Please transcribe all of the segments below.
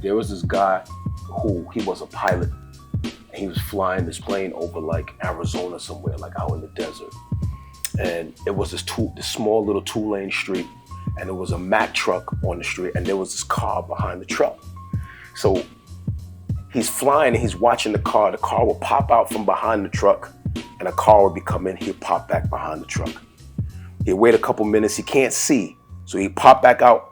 there was this guy who, he was a pilot, and he was flying this plane over like Arizona somewhere, like out in the desert. And it was this small little 2-lane street, and there was a Mack truck on the street, and there was this car behind the truck. So he's flying and he's watching the car. The car will pop out from behind the truck, and a car would be coming. He'd pop back behind the truck. He'd wait a couple minutes. He can't see, so he'd pop back out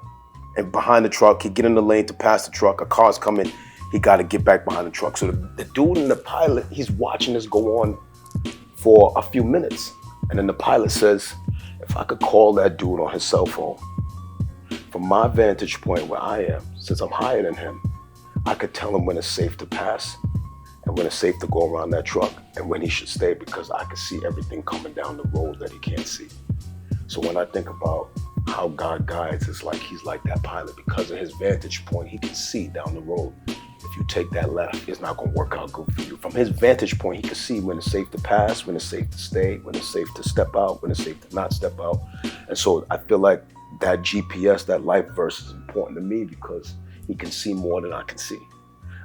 and behind the truck. He'd get in the lane to pass the truck. A car's coming. He got to get back behind the truck. So the dude and the pilot, he's watching this go on for a few minutes. And then the pilot says, if I could call that dude on his cell phone, from my vantage point where I am, since I'm higher than him, I could tell him when it's safe to pass and when it's safe to go around that truck and when he should stay, because I could see everything coming down the road that he can't see. So when I think about how God guides, it's like he's like that pilot. Because of his vantage point, he can see down the road. If you take that left, it's not gonna work out good for you. From his vantage point, he can see when it's safe to pass, when it's safe to stay, when it's safe to step out, when it's safe to not step out. And so I feel like that GPS, that life verse is important to me because he can see more than I can see.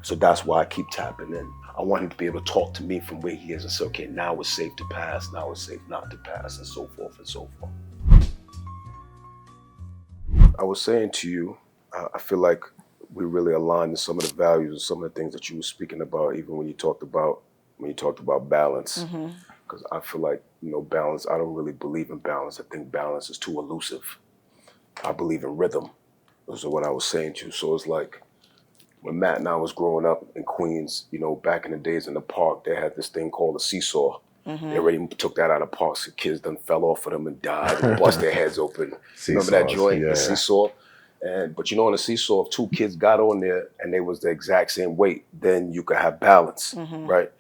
So that's why I keep tapping in. I want him to be able to talk to me from where he is and say, okay, now it's safe to pass, now it's safe not to pass, and so forth and so forth. I was saying to you, I feel like we really aligned in some of the values and some of the things that you were speaking about, even when you talked about balance. Because I feel like, balance, I don't really believe in balance. I think balance is too elusive. I believe in rhythm. Those are what I was saying to you. So it's like when Matt and I was growing up in Queens, back in the days in the park, they had this thing called a seesaw. They already took that out of parks. The kids done fell off of them and died and bust their heads open. Remember that joint, the seesaw? But on a seesaw, if two kids got on there and they was the exact same weight, then you could have balance, right?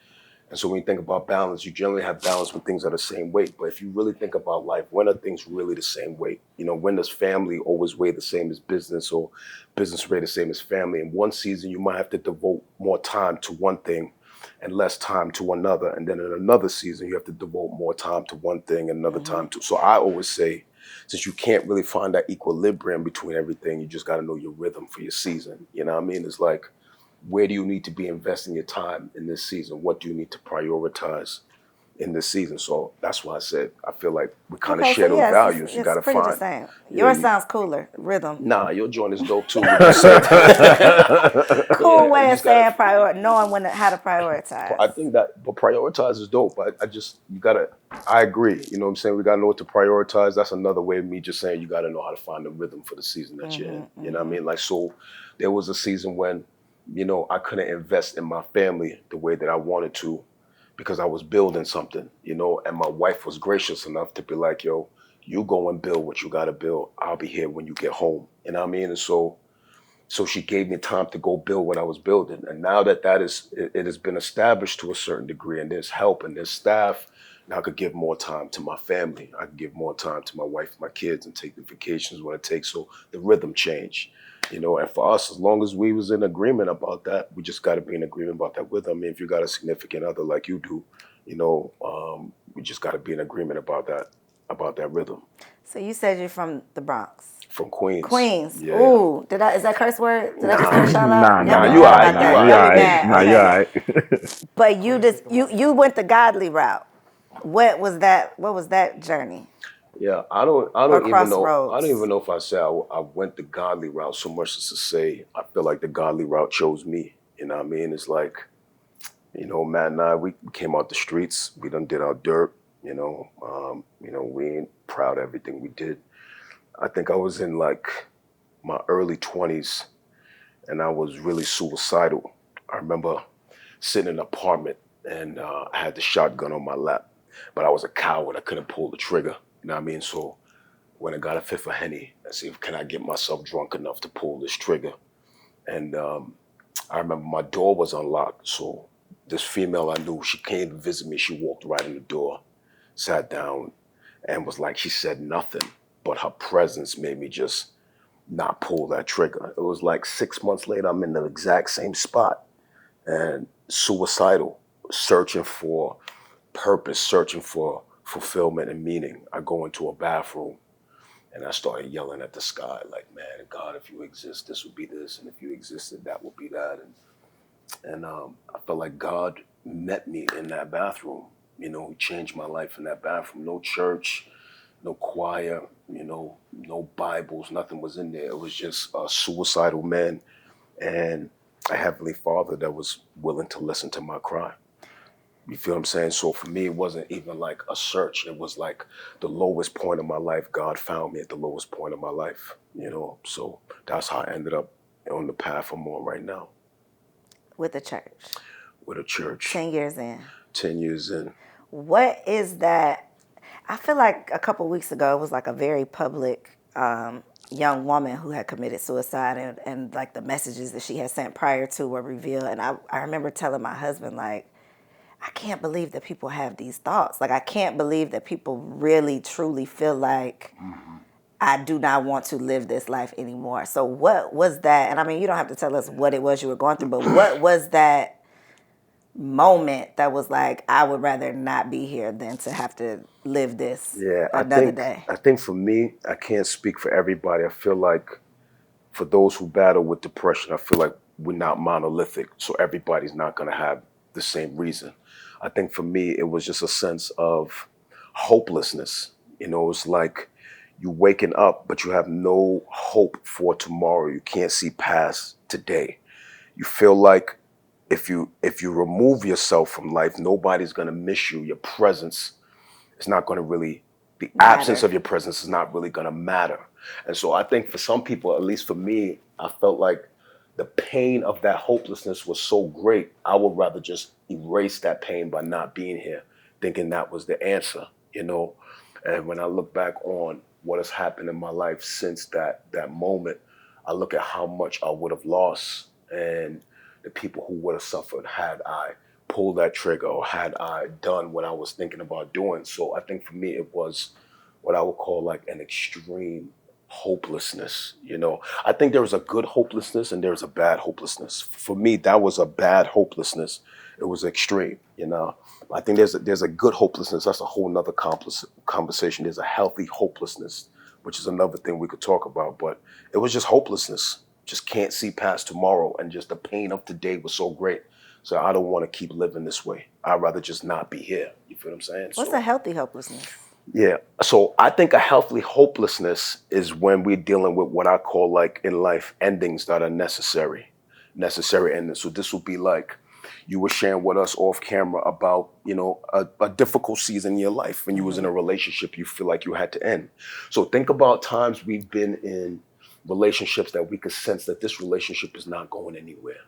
And so when you think about balance, you generally have balance when things are the same weight. But if you really think about life, when are things really the same weight? When does family always weigh the same as business, or business weigh the same as family? In one season, you might have to devote more time to one thing and less time to another. And then in another season, you have to devote more time to one thing and another time to. So I always say, since you can't really find that equilibrium between everything, you just got to know your rhythm for your season. You know what I mean? It's like, where do you need to be investing your time in this season? What do you need to prioritize in this season? So that's why I said, I feel like we kind of share those values. You got to find. The same. Yours sounds cooler, rhythm. Nah, your joint is dope too. Cool way of saying knowing how to prioritize. I think that, but prioritize is dope. I agree. You know what I'm saying? We got to know what to prioritize. That's another way of me just saying you got to know how to find the rhythm for the season that you're in. You know what I mean? Like, so there was a season when, I couldn't invest in my family the way that I wanted to because I was building something, and my wife was gracious enough to be like, yo, you go and build what you got to build. I'll be here when you get home. You know what I mean? And so she gave me time to go build what I was building. And now that it has been established to a certain degree, and there's help and there's staff, now I could give more time to my family. I could give more time to my wife, my kids, and take the vacations when it takes. So the rhythm changed. And for us, as long as we was in agreement about that, we just got to be in agreement about that with them. I mean, if you got a significant other like you do, we just got to be in agreement about that rhythm. So you said you're from the Bronx. From Queens. Queens. Yeah. Ooh, is that curse word? Did I just shout out? Nah, you all right. But you went the godly route. What was that journey? Yeah, I don't even know if I say I went the godly route so much as to say I feel like the godly route chose me. You know what I mean? It's like, Matt and I, we came out the streets. We done did our dirt. We ain't proud of everything we did. I think I was in like my early 20s, and I was really suicidal. I remember sitting in an apartment, and I had the shotgun on my lap, but I was a coward. I couldn't pull the trigger. You know what I mean? So when I got a fifth of Henny, I said, can I get myself drunk enough to pull this trigger? And I remember my door was unlocked. So this female I knew, she came to visit me. She walked right in the door, sat down, and was like, she said nothing, but her presence made me just not pull that trigger. It was like 6 months later, I'm in the exact same spot and suicidal, searching for purpose, searching for fulfillment and meaning. I go into a bathroom And I started yelling at the sky, like, man, God, if you exist, this would be this. And if you existed, that would be that. And I felt like God met me in that bathroom. He changed my life in that bathroom. No church, no choir, no Bibles, nothing was in there. It was just a suicidal man and a heavenly Father that was willing to listen to my cry. You feel what I'm saying? So for me, it wasn't even like a search. It was like the lowest point of my life. God found me at the lowest point of my life. So that's how I ended up on the path I'm on right now With the church. with a church. 10 years in. 10 years in. What is that? I feel like a couple weeks ago, it was like a very public young woman who had committed suicide, and like the messages that she had sent prior to were revealed. And I remember telling my husband, like, I can't believe that people have these thoughts. Like, I can't believe that people really, truly feel like I do not want to live this life anymore. So what was that? And I mean, you don't have to tell us what it was you were going through, but what was that moment that was like, I would rather not be here than to have to live this Yeah, another day? I think for me, I can't speak for everybody. I feel like for those who battle with depression, I feel like we're not monolithic, so everybody's not going to have the same reason. I think for me, it was just a sense of hopelessness. It's like you waking up, but you have no hope for tomorrow. You can't see past today. You feel like if you remove yourself from life, nobody's going to miss you. Your presence is not going to really, the absence Matter. of your presence is not really going to matter. And so I think for some people, at least for me, I felt like the pain of that hopelessness was so great, I would rather just erase that pain by not being here, thinking that was the answer. And when I look back on what has happened in my life since that moment, I look at how much I would have lost and the people who would have suffered had I pulled that trigger or had I done what I was thinking about doing. So I think for me, it was what I would call like an extreme hopelessness. I think there is a good hopelessness and there's a bad hopelessness. For me, that was a bad hopelessness. It was extreme. I think there's a good hopelessness. That's a whole nother conversation. There's a healthy hopelessness, which is another thing we could talk about. But it was just hopelessness. Just can't see past tomorrow, and just the pain of today was so great. So I don't want to keep living this way. I'd rather just not be here. You feel what I'm saying? What's So a healthy hopelessness? yeah. So I think a healthy hopelessness is when we're dealing with what I call like in life endings that are necessary. Necessary endings. So this would be like you were sharing with us off camera about, a difficult season in your life when you was in a relationship you feel like you had to end. So think about times we've been in relationships that we could sense that this relationship is not going anywhere.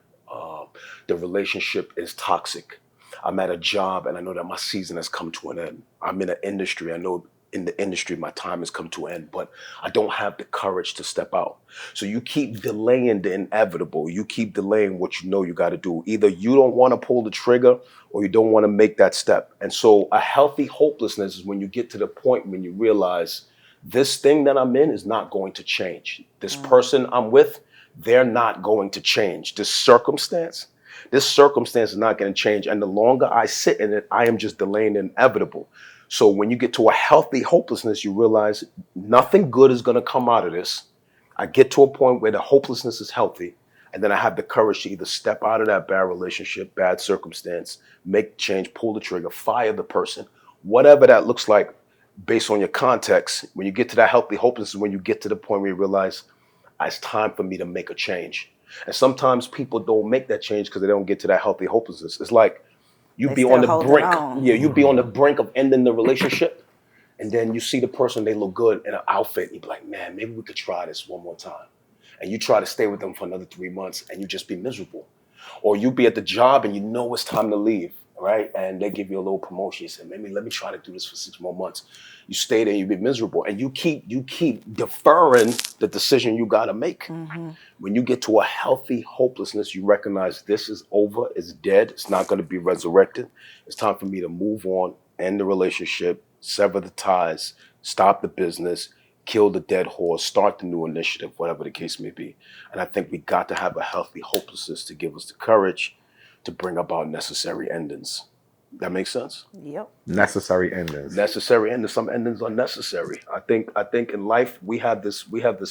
The relationship is toxic. I'm at a job and I know that my season has come to an end. I'm in an industry. I know in the industry my time has come to an end, but I don't have the courage to step out. So you keep delaying the inevitable. You keep delaying what you know you got to do. Either you don't want to pull the trigger or you don't want to make that step. And so a healthy hopelessness is when you get to the point when you realize this thing that I'm in is not going to change. This person I'm with, they're not going to change. This circumstance is not going to change. And the longer I sit in it, I am just delaying the inevitable. So when you get to a healthy hopelessness, you realize nothing good is going to come out of this. I get to a point where the hopelessness is healthy. And then I have the courage to either step out of that bad relationship, bad circumstance, make change, pull the trigger, fire the person, whatever that looks like based on your context. When you get to that healthy hopelessness, when you get to the point where you realize it's time for me to make a change. And sometimes people don't make that change because they don't get to that healthy hopelessness. It's like you They be on still the holding brink. on. Yeah, you be on the brink of ending the relationship. And then you see the person, they look good in an outfit. And you be like, man, maybe we could try this one more time. And you try to stay with them for another 3 months and you just be miserable. Or you be at the job and you know it's time to leave, right? And they give you a little promotion. You say, maybe let me try to do this for 6 more months. You stay there, you be miserable. And you keep deferring the decision you gotta make. When you get to a healthy hopelessness, you recognize this is over, it's dead, it's not gonna be resurrected. It's time for me to move on, end the relationship, sever the ties, stop the business, kill the dead horse, start the new initiative, whatever the case may be. And I think we got to have a healthy hopelessness to give us the courage to bring about necessary endings. That makes sense. Yep. Necessary endings. Necessary endings. Some endings are necessary. I think in life we have this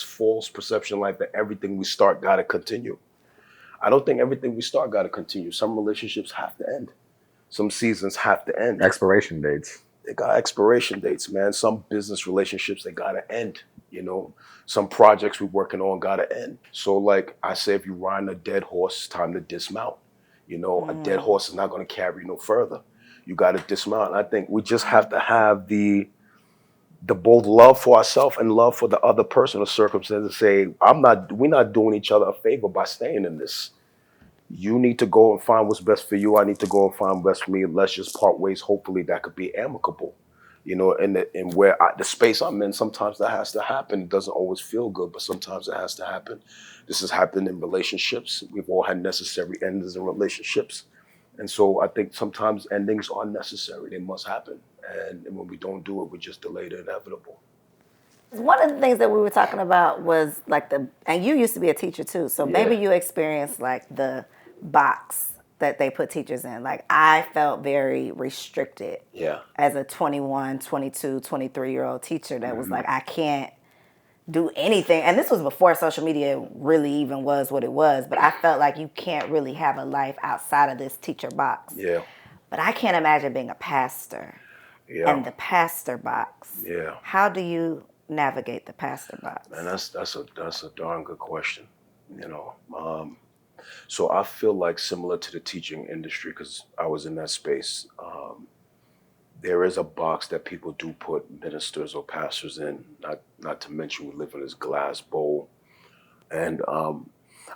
false perception in life that everything we start gotta continue. I don't think everything we start gotta continue. Some relationships have to end. Some seasons have to end. Expiration dates. They got expiration dates, man. Some business relationships they gotta end. You know, some projects we're working on gotta end. So like I say, if you're riding a dead horse, it's time to dismount. You know, a dead horse is not gonna carry you no further. You gotta dismount. And I think we just have to have the both love for ourselves and love for the other person or circumstance to say, we're not doing each other a favor by staying in this. You need to go and find what's best for you. I need to go and find what's best for me. Let's just part ways. Hopefully that could be amicable. You know, and where the space I'm in, sometimes that has to happen. It doesn't always feel good, but sometimes it has to happen. This has happened in relationships. We've all had necessary endings in relationships. And so I think sometimes endings are necessary. They must happen. And when we don't do it, we just delay the inevitable. One of the things that we were talking about was like and you used to be a teacher too, so maybe Yeah. you experienced like the box that they put teachers in. Like I felt very restricted Yeah. as a 21, 22, 23-year-old teacher that was like, I can't do anything. And this was before social media really even was what it was, but I felt like you can't really have a life outside of this teacher box. Yeah. But I can't imagine being a pastor Yeah. and the pastor box. Yeah. How do you navigate the pastor box? And that's a darn good question. You know, so I feel like similar to the teaching industry because I was in that space. There is a box that people do put ministers or pastors in. Not to mention we live in this glass bowl, and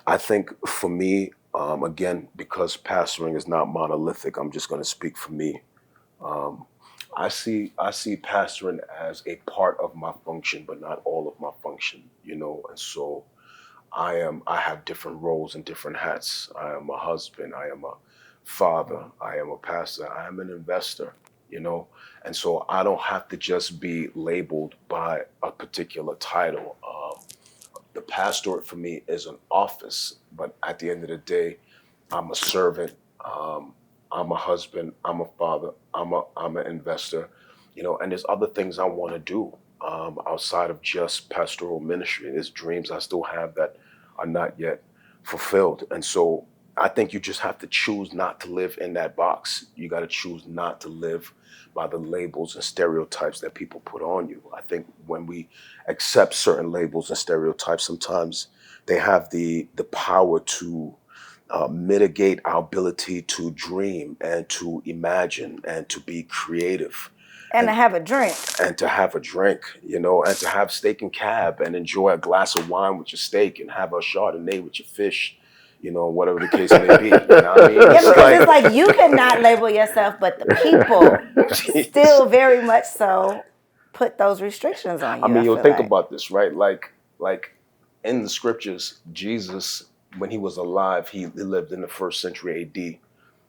I think for me, again, because pastoring is not monolithic, I'm just going to speak for me. I see pastoring as a part of my function, but not all of my function. You know, and so I have different roles and different hats. I am a husband, I am a father, I am a pastor, I am an investor, you know. And so I don't have to just be labeled by a particular title. The pastorate for me is an office, but at the end of the day, I'm a servant. I'm a husband. I'm a father. I'm an investor. You know, and there's other things I want to do outside of just pastoral ministry. There's dreams I still have that are not yet fulfilled, and so I think you just have to choose not to live in that box. You got to choose not to live by the labels and stereotypes that people put on you. I think when we accept certain labels and stereotypes, sometimes they have the power to mitigate our ability to dream and to imagine and to be creative And to have a drink. and to have a drink, you know, and to have steak and cab and enjoy a glass of wine with your steak and have a Chardonnay with your fish, you know, whatever the case may be. You know what I mean? Yeah, because it's like you cannot label yourself, but the people still very much so put those restrictions on you. I mean, you'll feel think like. about this, right? Like in the scriptures, Jesus, when he was alive, he lived in the first century AD.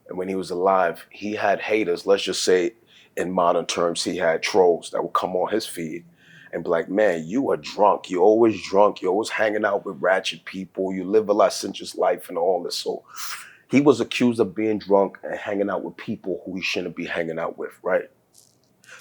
And when he was alive, he had haters. Let's just say in modern terms, he had trolls that would come on his feed and be like, man, you are drunk. You're always drunk. You're always hanging out with ratchet people. You live a licentious life and all this. So he was accused of being drunk and hanging out with people who he shouldn't be hanging out with, right?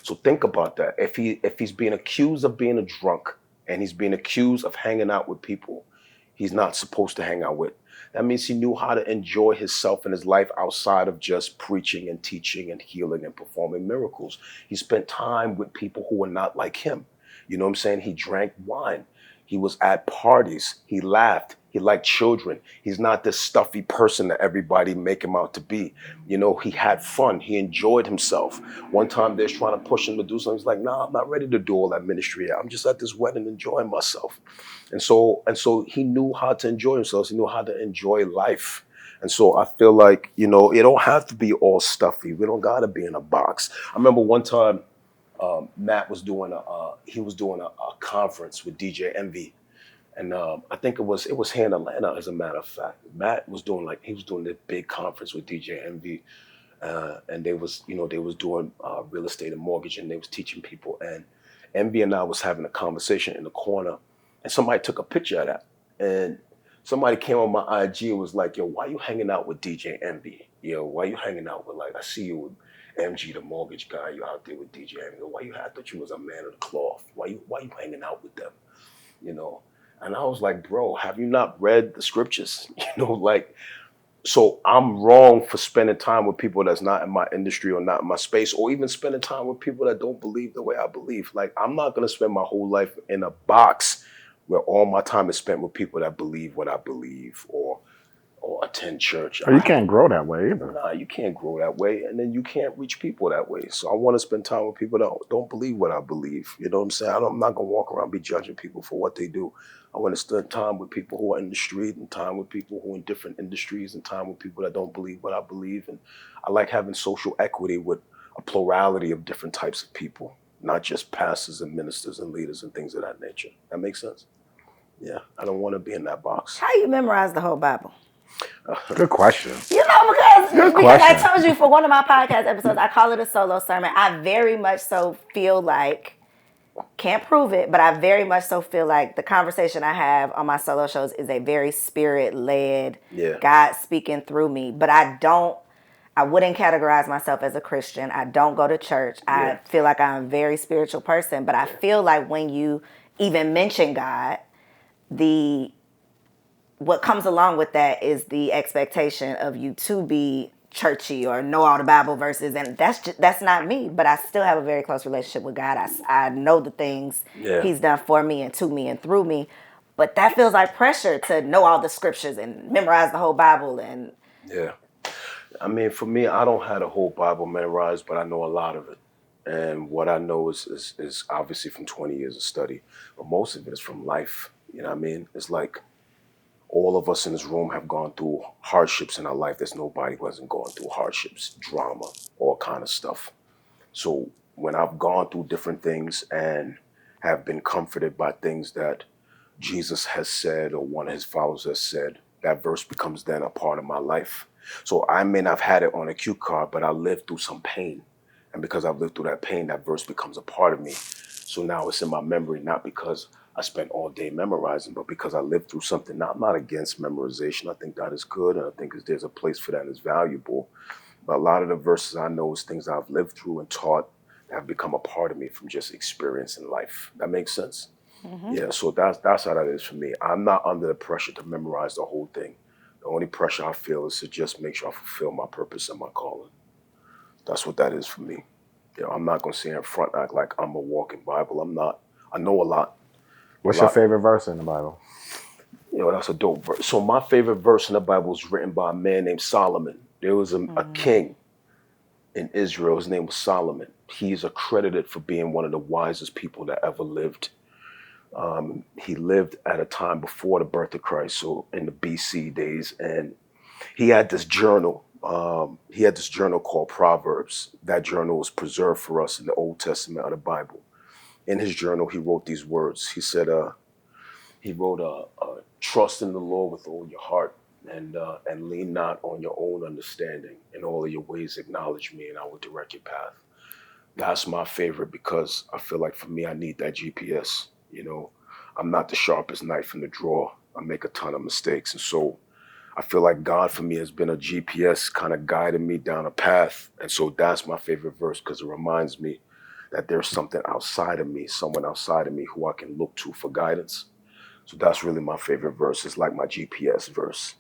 So think about that. If he's being accused of being a drunk and he's being accused of hanging out with people he's not supposed to hang out with, that means he knew how to enjoy himself and his life outside of just preaching and teaching and healing and performing miracles. He spent time with people who were not like him. You know what I'm saying? He drank wine. He was at parties. He laughed. He liked children. He's not this stuffy person that everybody make him out to be. You know, he had fun. He enjoyed himself. One time they're trying to push him to do something. He's like, nah, I'm not ready to do all that ministry yet. I'm just at this wedding enjoying myself. And so he knew how to enjoy himself. He knew how to enjoy life. And so I feel like, you know, it don't have to be all stuffy. We don't gotta be in a box. I remember one time Matt was doing a conference with DJ Envy. And I think it was here in Atlanta, as a matter of fact. Matt was doing this big conference with DJ Envy, and they was doing real estate and mortgage, and they was teaching people. And Envy and I was having a conversation in the corner, and somebody took a picture of that, and somebody came on my IG and was like, "Yo, why you hanging out with DJ Envy? Yo, why you hanging out with, like, I see you with," MG, the mortgage guy, you out there with DJ. Why you? I thought you was a man of the cloth. Why you hanging out with them? You know. And I was like, bro, have you not read the scriptures? Like, so I'm wrong for spending time with people that's not in my industry or not in my space, or even spending time with people that don't believe the way I believe. Like, I'm not gonna spend my whole life in a box where all my time is spent with people that believe what I believe or attend church. Or you can't grow that way either. Nah, you can't grow that way, and then you can't reach people that way. So I want to spend time with people that don't believe what I believe. You know what I'm saying? I'm not gonna walk around and be judging people for what they do. I want to spend time with people who are in the street, and time with people who are in different industries, and time with people that don't believe what I believe. And I like having social equity with a plurality of different types of people, not just pastors and ministers and leaders and things of that nature. That makes sense? Yeah, I don't want to be in that box. How you memorize the whole Bible? Good question. Because I told you for one of my podcast episodes, I call it a solo sermon. I very much so feel like, can't prove it, but I very much so feel like the conversation I have on my solo shows is a very spirit-led, God speaking through me. But I wouldn't categorize myself as a Christian. I don't go to church. I feel like I'm a very spiritual person, but I feel like when you even mention God, what comes along with that is the expectation of you to be churchy or know all the Bible verses, and that's not me. But I still have a very close relationship with God. I know the things He's done for me and to me and through me, but that feels like pressure to know all the scriptures and memorize the whole Bible. And I mean, for me, I don't have the whole Bible memorized, but I know a lot of it. And what I know is obviously from 20 years of study, but most of it is from life. You know what I mean? It's like, all of us in this room have gone through hardships in our life. There's nobody who hasn't gone through hardships, drama, all kind of stuff. So when I've gone through different things and have been comforted by things that Jesus has said or one of his followers has said, that verse becomes then a part of my life. So I may not have had it on a cue card, but I lived through some pain. And because I've lived through that pain, that verse becomes a part of me. So now it's in my memory, not because I spent all day memorizing, but because I lived through something. Now, I'm not against memorization. I think that is good, and I think there's a place for that and it's valuable. But a lot of the verses I know is things I've lived through and taught that have become a part of me from just experience in life. That makes sense? Mm-hmm. Yeah, so that's how that is for me. I'm not under the pressure to memorize the whole thing. The only pressure I feel is to just make sure I fulfill my purpose and my calling. That's what that is for me. I'm not going to sit in front and act like I'm a walking Bible. I'm not. I know a lot. What's your favorite verse in the Bible? That's a dope verse. So my favorite verse in the Bible was written by a man named Solomon. There was a king in Israel. His name was Solomon. He's accredited for being one of the wisest people that ever lived. He lived at a time before the birth of Christ, so in the BC days, and he had this journal. He had this journal called Proverbs. That journal was preserved for us in the Old Testament of the Bible. In his journal, he wrote these words. He said, he wrote, trust in the Lord with all your heart and lean not on your own understanding. In all of your ways, acknowledge me and I will direct your path. That's my favorite because I feel like for me, I need that GPS. I'm not the sharpest knife in the drawer. I make a ton of mistakes. And so I feel like God for me has been a GPS kind of guiding me down a path. And so that's my favorite verse because it reminds me that there's something outside of me, someone outside of me who I can look to for guidance. So that's really my favorite verse. It's like my GPS verse.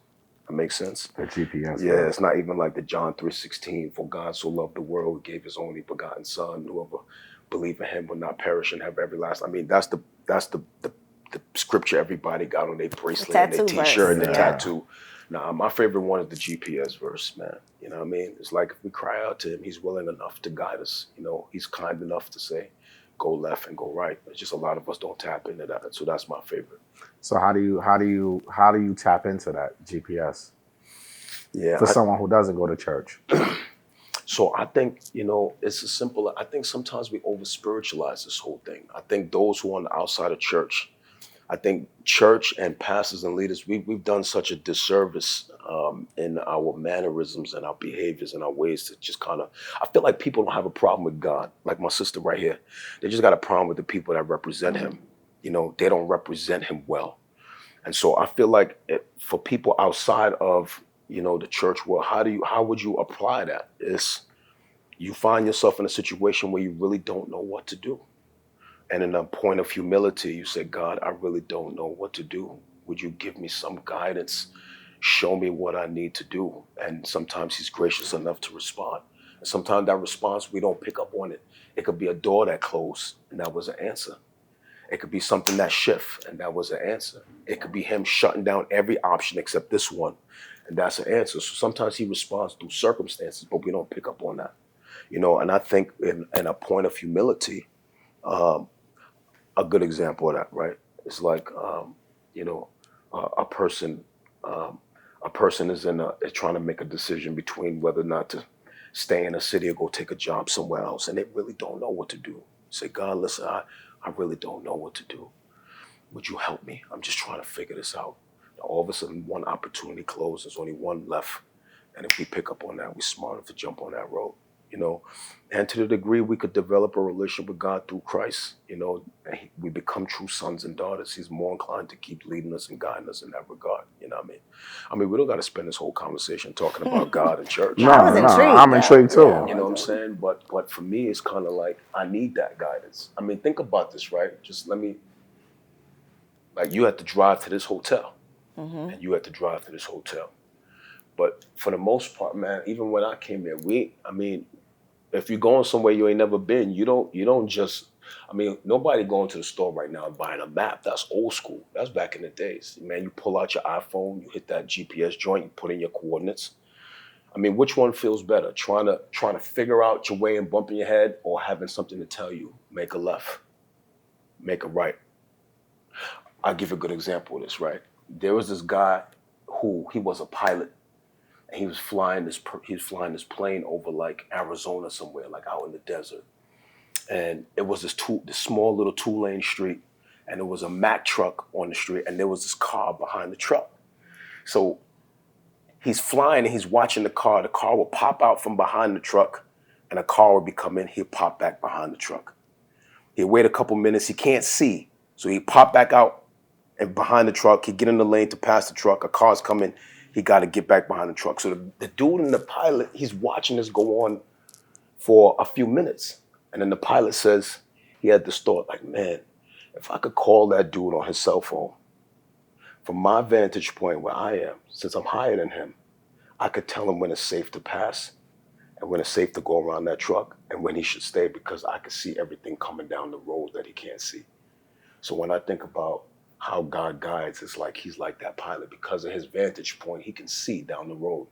That makes sense? The GPS. Yeah, it's not even like the John 3:16, for God so loved the world, he gave his only begotten son, whoever believe in him will not perish and have everlasting. I mean, that's the scripture everybody got on their bracelet and their t-shirt and their tattoo. Nah, my favorite one is the GPS verse, man. You know what I mean? It's like if we cry out to him, he's willing enough to guide us. He's kind enough to say, go left and go right. It's just a lot of us don't tap into that. So that's my favorite. So how do you tap into that GPS? Yeah. For someone who doesn't go to church. So I think, it's as simple. I think sometimes we over spiritualize this whole thing. I think those who are on the outside of church, I think church and pastors and leaders, we've done such a disservice in our mannerisms and our behaviors and our ways to just kind of, I feel like people don't have a problem with God. Like my sister right here, they just got a problem with the people that represent him. They don't represent him well. And so I feel like for people outside of, the church world, how would you apply that? It's, you find yourself in a situation where you really don't know what to do. And in a point of humility, you say, God, I really don't know what to do. Would you give me some guidance? Show me what I need to do. And sometimes he's gracious enough to respond. And sometimes that response, we don't pick up on it. It could be a door that closed, and that was an answer. It could be something that shift, and that was an answer. It could be him shutting down every option except this one, and that's an answer. So sometimes he responds through circumstances, but we don't pick up on that. And I think in a point of humility, um, a good example of that, right? It's like, you know, a person, a person is trying to make a decision between whether or not to stay in a city or go take a job somewhere else, and they really don't know what to do. Say, God, listen, I really don't know what to do. Would you help me? I'm just trying to figure this out. Now, all of a sudden, one opportunity closed. There's only one left, and if we pick up on that, we're smart enough to jump on that road. you know, and to the degree we could develop a relationship with God through Christ, we become true sons and daughters. He's more inclined to keep leading us and guiding us in that regard. You know what I mean? We don't got to spend this whole conversation talking about God and church. No, I was intrigued. I'm intrigued too. Yeah. You know what I'm saying? But for me, it's kind of like I need that guidance. Think about this, right? Just you had to drive to this hotel, and you had to drive to this hotel. But for the most part, man, even when I came here, if you're going somewhere you ain't never been, you don't just, nobody going to the store right now and buying a map. That's old school. That's back in the days. Man, you pull out your iPhone, you hit that GPS joint, you put in your coordinates. Which one feels better? Trying to figure out your way and bumping your head, or having something to tell you, make a left, make a right. I'll give you a good example of this, right? There was this guy he was a pilot. And he was flying this plane over like Arizona somewhere, like out in the desert. And it was this small little 2-lane street, and there was a Mack truck on the street, and there was this car behind the truck. So he's flying and he's watching the car. The car will pop out from behind the truck, and a car will be coming. He'll pop back behind the truck. He'll wait a couple minutes. He can't see, so he pop back out and behind the truck. He get in the lane to pass the truck. A car's coming. He got to get back behind the truck. So the dude and the pilot, he's watching this go on for a few minutes. And then the pilot says, he had this thought, like, man, if I could call that dude on his cell phone, from my vantage point where I am, since I'm higher than him, I could tell him when it's safe to pass and when it's safe to go around that truck and when he should stay, because I could see everything coming down the road that he can't see. So when I think about how God guides, it's like he's like that pilot. Because of his vantage point, he can see down the road.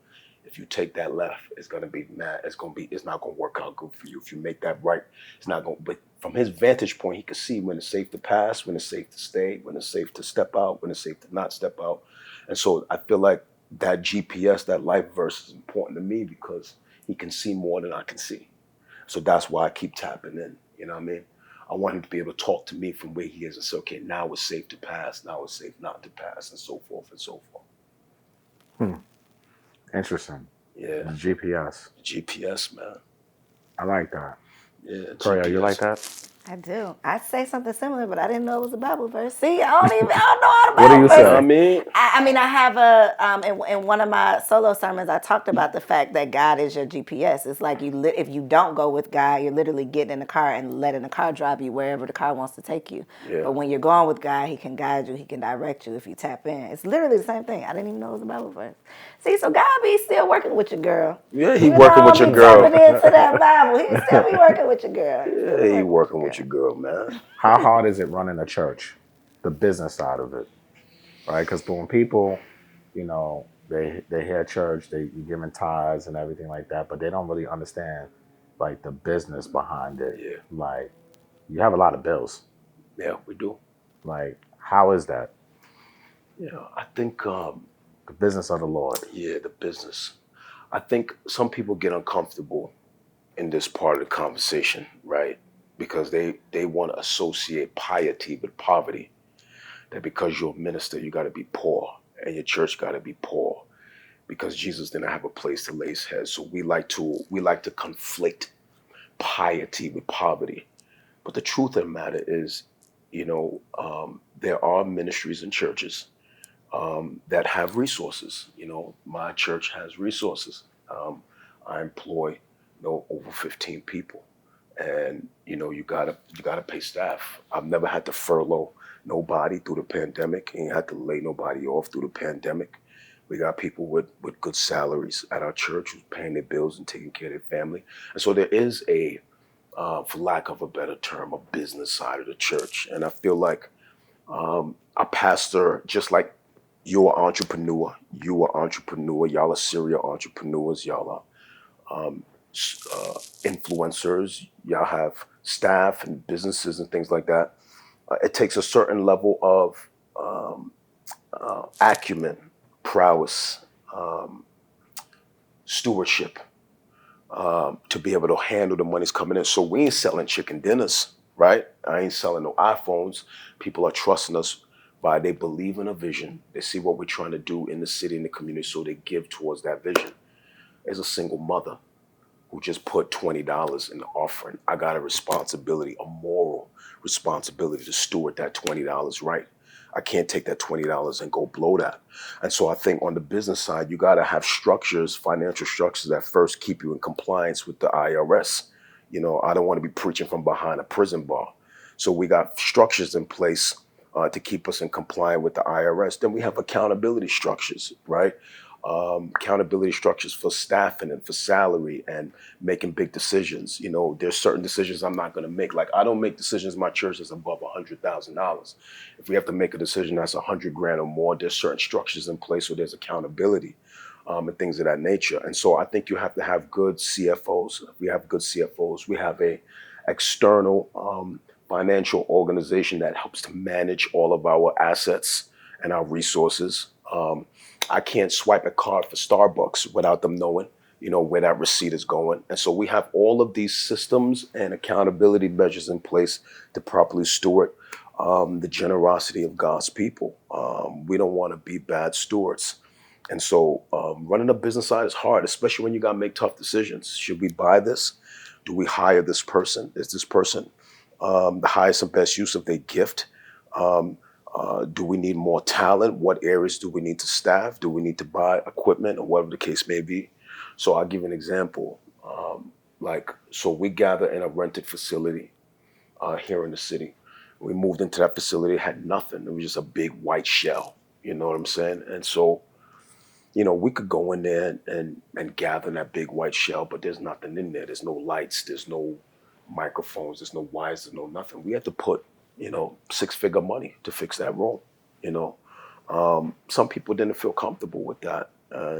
If you take that left, it's gonna be mad. It's not gonna work out good for you. If you make that right, it's not gonna. But from his vantage point, he can see when it's safe to pass, when it's safe to stay, when it's safe to step out, when it's safe to not step out. And so I feel like that GPS, that life verse, is important to me because he can see more than I can see. So that's why I keep tapping in. You know what I mean? I want him to be able to talk to me from where he is and say, okay, now it's safe to pass, now it's safe not to pass, and so forth and so forth. Interesting. Yeah. GPS. GPS, man. I like that. Yeah. Koereyelle, you like that? I do. I'd say something similar, but I didn't know it was a Bible verse. See, I don't know how to Bible What do you verse. say? I have a in one of my solo sermons, I talked about the fact that God is your GPS. It's like if you don't go with God, you're literally getting in the car and letting the car drive you wherever the car wants to take you. Yeah. But when you're going with God, He can guide you. He can direct you if you tap in. It's literally the same thing. I didn't even know it was a Bible verse. See, so God be still working with your girl. Yeah, He working with your girl. Tapping into that Bible. He still be working with your girl. Yeah, He working with your girl, man. How hard is it running a church? The business side of it, right? Because when people, they hear church, you giving tithes and everything like that, but they don't really understand like the business behind it. Yeah. Like you have a lot of bills. Yeah, we do. Like how is that? Yeah, I think The business of the Lord. Yeah, the business. I think some people get uncomfortable in this part of the conversation, right? Because they want to associate piety with poverty. That because you're a minister, you got to be poor, and your church got to be poor, because Jesus didn't have a place to lay his head. So we like to conflate piety with poverty. But the truth of the matter is, there are ministries and churches that have resources. My church has resources. I employ over 15 people. And you gotta pay staff. I've never had to furlough nobody through the pandemic, and had to lay nobody off through the pandemic. We got people with good salaries at our church who's paying their bills and taking care of their family. And so there is for lack of a better term, a business side of the church. And I feel like a pastor, just like you're an entrepreneur, y'all are serial entrepreneurs, y'all are influencers, y'all have staff and businesses and things like that. It takes a certain level of acumen, prowess, stewardship to be able to handle the money's coming in. So we ain't selling chicken dinners, right? I ain't selling no iPhones. People are trusting us by they believe in a vision. They see what we're trying to do in the city and the community, so they give towards that vision. There's a single mother who just put $20 in the offering. I got a responsibility, a moral responsibility to steward that $20 right. I can't take that $20 and go blow that. And so I think on the business side, you got to have structures, financial structures that first keep you in compliance with the IRS. I don't want to be preaching from behind a prison bar. So we got structures in place to keep us in compliance with the IRS. Then we have accountability structures, right? Accountability structures for staffing and for salary and making big decisions. There's certain decisions I'm not going to make. Like I don't make decisions in my church that's above $100,000. If we have to make a decision that's $100,000 or more, there's certain structures in place where there's accountability and things of that nature. And so I think you have to have good CFOs. We have good CFOs. We have a external financial organization that helps to manage all of our assets and our resources. I can't swipe a card for Starbucks without them knowing, where that receipt is going. And so we have all of these systems and accountability measures in place to properly steward the generosity of God's people. We don't want to be bad stewards. And so running a business side is hard, especially when you got to make tough decisions. Should we buy this? Do we hire this person? Is this person the highest and best use of their gift? Do we need more talent? What areas do we need to staff? Do we need to buy equipment or whatever the case may be? So I'll give you an example. So we gather in a rented facility here in the city. We moved into that facility, it had nothing. It was just a big white shell. You know what I'm saying? And so, we could go in there and gather in that big white shell, but there's nothing in there. There's no lights, there's no microphones, there's no wires, there's no nothing. We had to put six-figure money to fix that room. Some people didn't feel comfortable with that.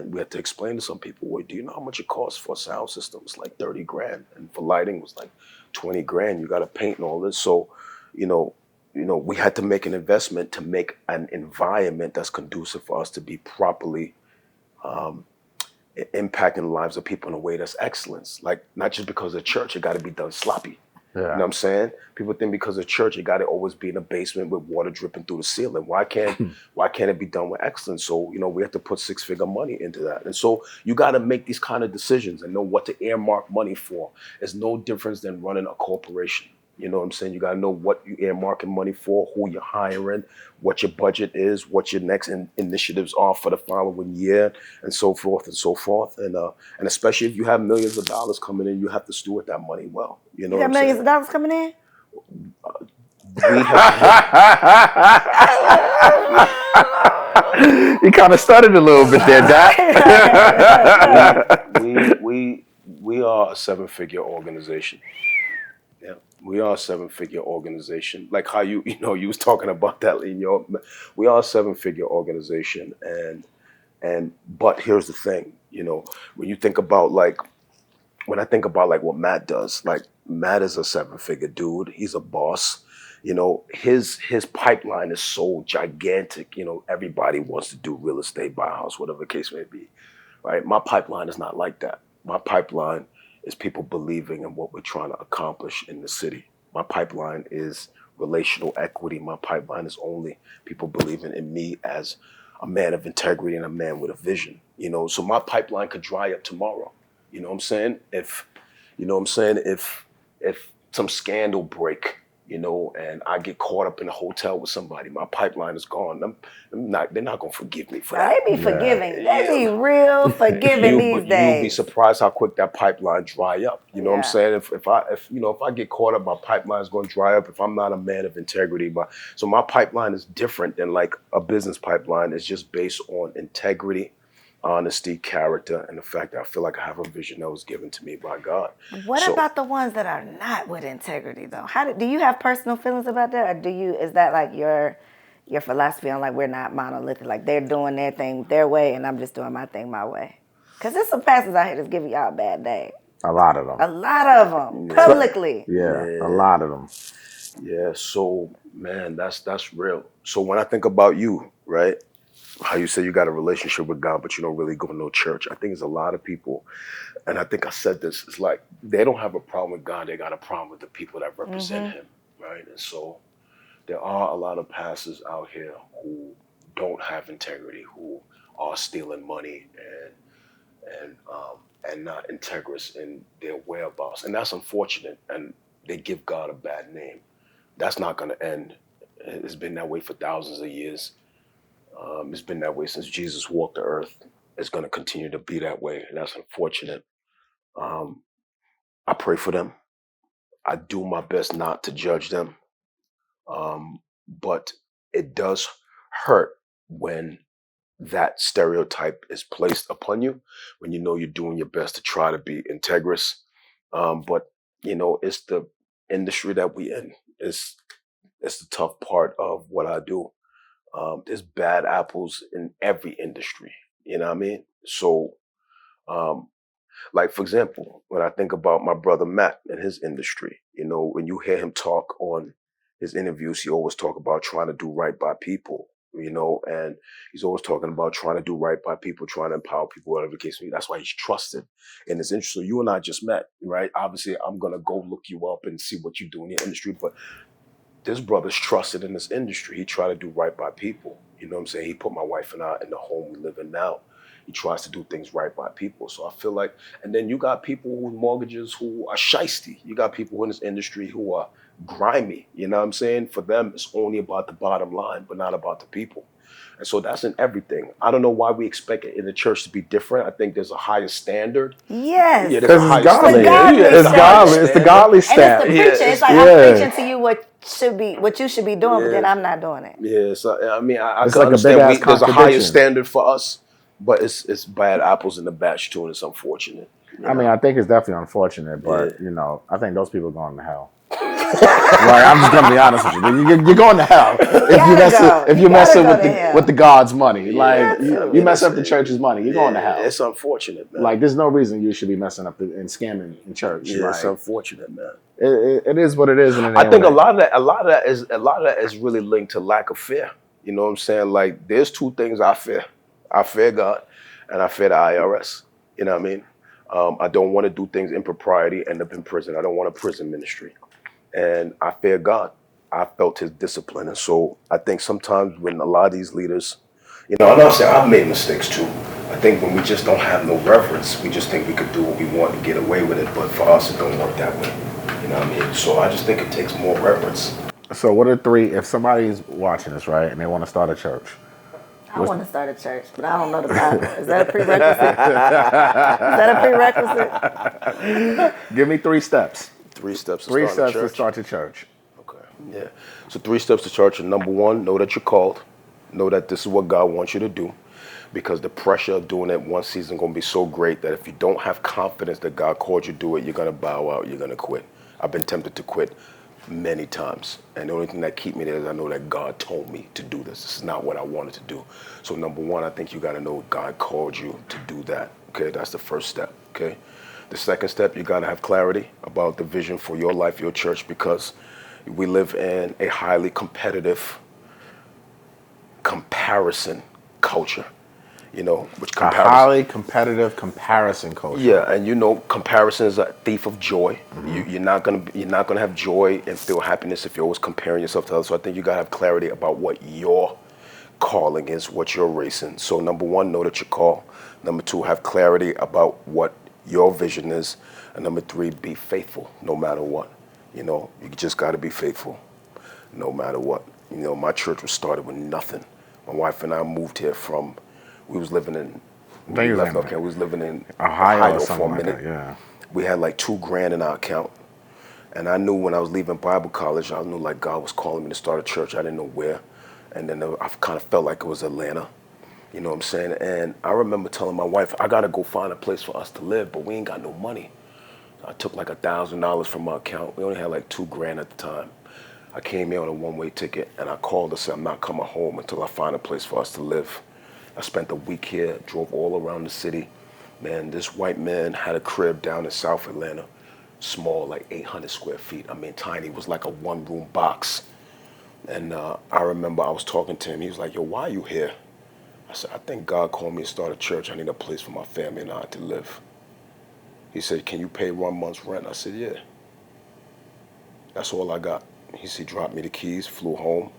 We had to explain to some people, well, do you know how much it costs for a sound system? It's like 30 grand. And for lighting, it was like 20 grand. You got to paint and all this. So, we had to make an investment to make an environment that's conducive for us to be properly impacting the lives of people in a way that's excellence. Like, not just because of church, it got to be done sloppy. Yeah. You know what I'm saying? People think because of church, it got to always be in a basement with water dripping through the ceiling. Why can't it be done with excellence? So, we have to put six-figure money into that. And so you got to make these kind of decisions and know what to earmark money for. It's no difference than running a corporation. You know what I'm saying? You got to know what you earmarking money for, who you're hiring, what your budget is, what your next initiatives are for the following year, and so forth and so forth. And especially if you have millions of dollars coming in, you have to steward that money well. You know You got what I'm millions saying? of dollars coming in? We have, You kind of started a little bit there, Doc. we are a seven-figure organization. Yeah, we are a seven-figure organization. Like how you was talking about that in we are a seven-figure organization, but here's the thing, when you think about when I think about what Matt does, Matt is a seven-figure dude. He's a boss. His pipeline is so gigantic. Everybody wants to do real estate, buy a house, whatever the case may be. Right? My pipeline is not like that. My pipeline is people believing in what we're trying to accomplish in the city. My pipeline is relational equity. My pipeline is only people believing in me as a man of integrity and a man with a vision. So my pipeline could dry up tomorrow. You know what I'm saying? If some scandal break, and I get caught up in a hotel with somebody, my pipeline is gone. They're not gonna forgive me for Now, that. they be forgiving. They Yeah. be real forgiving these You'll be days. surprised how quick that pipeline dry up. You know what I'm Yeah. saying? If I get caught up, my pipeline's gonna dry up. If I'm not a man of integrity, so my pipeline is different than like a business pipeline. It's just based on integrity, honesty, character, and the fact that I feel like I have a vision that was given to me by God. What So about the ones that are not with integrity though? Do you have personal feelings about that, or is that like your philosophy on like we're not monolithic, like they're doing their thing their way and I'm just doing my thing my way? Because there's some pastors out here that's giving y'all a bad day. A lot of them. A lot of them publicly. Yeah, a lot of them. yeah, so man, that's real. So when I think about you, right? How you say you got a relationship with God, but you don't really go to no church. I think there's a lot of people, and I think I said this, it's like they don't have a problem with God, they got a problem with the people that represent him, right? And so there are a lot of pastors out here who don't have integrity, who are stealing money and not integrous in their whereabouts. And that's unfortunate, and they give God a bad name. That's not gonna end. It's been that way for thousands of years. It's been that way since Jesus walked the earth. It's going to continue to be that way, and that's unfortunate. Um, I pray for them. I do my best not to judge them, but it does hurt when that stereotype is placed upon you, when you know you're doing your best to try to be integrous. But it's the industry that we in. It's the tough part of what I do. There's bad apples in every industry. You know what I mean? So, um, like for example, when I think about my brother Matt and his industry, when you hear him talk on his interviews, he always talk about trying to do right by people. And he's always talking about trying to do right by people, trying to empower people, whatever the case may be. That's why he's trusted in this industry. So you and I just met, right? Obviously, I'm gonna go look you up and see what you do in your industry, but this brother's trusted in this industry. He tried to do right by people. You know what I'm saying? He put my wife and I in the home we live in now. He tries to do things right by people. So I feel like, and then you got people with mortgages who are shisty. You got people in this industry who are grimy. You know what I'm saying? For them, it's only about the bottom line, but not about the people. And so that's in everything. I don't know why we expect it in the church to be different. I think there's a higher standard. Yes. Yeah, there's a higher godly. standard. It's godly. It's the godly And it's the standard. preaching. It's like I'm preaching to you what you should be doing, but then I'm not doing it. Yeah, so I mean, I It's can like a understand big-ass there's a higher contradiction. standard for us, but it's bad apples in the batch too, and it's unfortunate. I mean, I think it's definitely unfortunate, but Yeah. I think those people are going to hell. Like, I'm just gonna be honest with you. You're going to hell if you messing with the God's money. Like you mess up the church's money, you're going to hell. It's unfortunate, man. Like there's no reason you should be messing up and scamming in church. Yeah, like, it's unfortunate, man. It is what it is. And I think a lot of that is really linked to lack of fear. You know what I'm saying? Like there's two things I fear. I fear God, and I fear the IRS. You know what I mean? I don't want to do things in propriety, end up in prison. I don't want a prison ministry. And I fear God. I felt his discipline. And so I think sometimes when a lot of these leaders, I'm not saying I've made mistakes too. I think when we just don't have no reverence, we just think we could do what we want and get away with it. But for us, it don't work that way. You know what I mean? So I just think it takes more reverence. So what are three, if somebody's watching this, right, and they want to start a church? I want to start a church, but I don't know the Bible. Is that a prerequisite? Is that a prerequisite? Give me 3 steps. 3 steps to Three start a steps to church. start your church. Okay. Yeah. So 3 steps to church. And number 1, know that you're called. Know that this is what God wants you to do. Because the pressure of doing it one season is going to be so great that if you don't have confidence that God called you to do it, you're going to bow out. You're going to quit. I've been tempted to quit many times. And the only thing that keep me there is I know that God told me to do this. This is not what I wanted to do. So number 1, I think you got to know God called you to do that. Okay. That's the first step. Okay. The second step, you got to have clarity about the vision for your life, your church, because we live in a highly competitive comparison culture, which A highly competitive comparison culture. Yeah, and comparison is a thief of joy. Mm-hmm. You're not gonna have joy and feel happiness if you're always comparing yourself to others. So I think you gotta have clarity about what your calling is, what you're racing. So number 1, know that you're called. Number 2, have clarity about what your vision is. And number 3, be faithful no matter what. You know, you just got to be faithful, no matter what. You know, my church was started with nothing. My wife and I moved here from, we was living in, when we left North Carolina, we was living in Ohio or for something a like minute. that, yeah. We had like $2,000 in our account. And I knew when I was leaving Bible college, I knew like God was calling me to start a church. I didn't know where. And then I kind of felt like it was Atlanta. You know what I'm saying? And I remember telling my wife, I got to go find a place for us to live, but we ain't got no money. I took like $1,000 from my account. We only had like $2,000 at the time. I came here on a one-way ticket, and I called her and said, I'm not coming home until I find a place for us to live. I spent a week here, drove all around the city. Man, this white man had a crib down in South Atlanta, small, like 800 square feet. I mean, tiny. It was like a one-room box. And I remember I was talking to him. He was like, yo, why are you here? I said, I think God called me to start a church. I need a place for my family and I to live. He said, can you pay 1 month's rent? I said, yeah. That's all I got. He dropped me the keys, flew home.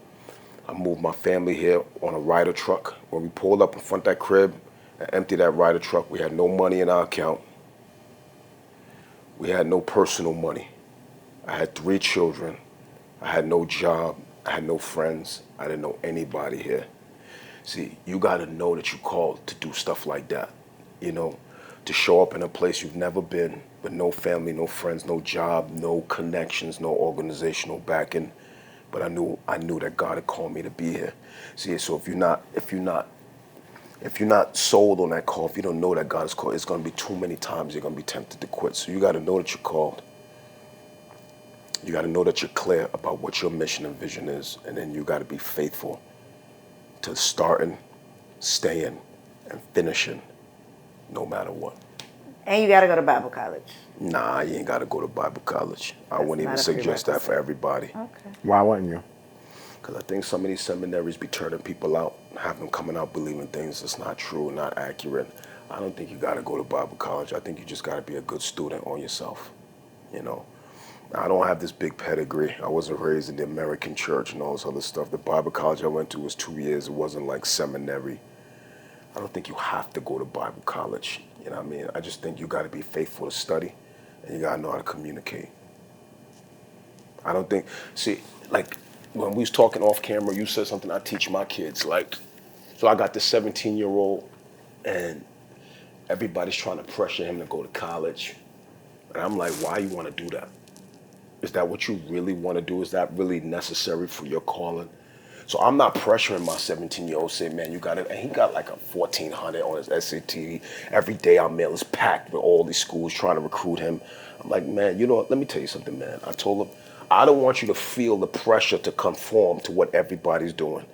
I moved my family here on a Ryder truck. When we pulled up in front of that crib and emptied that Ryder truck, we had no money in our account. We had no personal money. I had 3 children. I had no job. I had no friends. I didn't know anybody here. See, you got to know that you're called to do stuff like that, you know, to show up in a place you've never been, with no family, no friends, no job, no connections, no organizational backing. But I knew that God had called me to be here. See, so if you're not sold on that call, if you don't know that God is called, it's going to be too many times you're going to be tempted to quit. So you got to know that you're called. You got to know that you're clear about what your mission and vision is, and then you got to be faithful to starting, staying, and finishing, no matter what. And you got to go to Bible college. Nah, you ain't got to go to Bible college. I wouldn't even not a suggest that for everybody. Okay. Why wouldn't you? Because I think some of these seminaries be turning people out, have them coming out believing things that's not true, not accurate. I don't think you got to go to Bible college. I think you just got to be a good student on yourself, you know. I don't have this big pedigree. I wasn't raised in the American church and all this other stuff. The Bible college I went to was 2 years. It wasn't like seminary. I don't think you have to go to Bible college. You know what I mean? I just think you got to be faithful to study, and you got to know how to communicate. I don't think, see, like when we was talking off camera, you said something I teach my kids. Like, so I got this 17-year-old, and everybody's trying to pressure him to go to college. And I'm like, why you want to do that? Is that what you really want to do? Is that really necessary for your calling? So I'm not pressuring my 17-year-old, say, man, you got it. And he got like a 1,400 on his SAT. Every day our mail is packed with all these schools trying to recruit him. I'm like, man, you know what? Let me tell you something, man. I told him, I don't want you to feel the pressure to conform to what everybody's doing.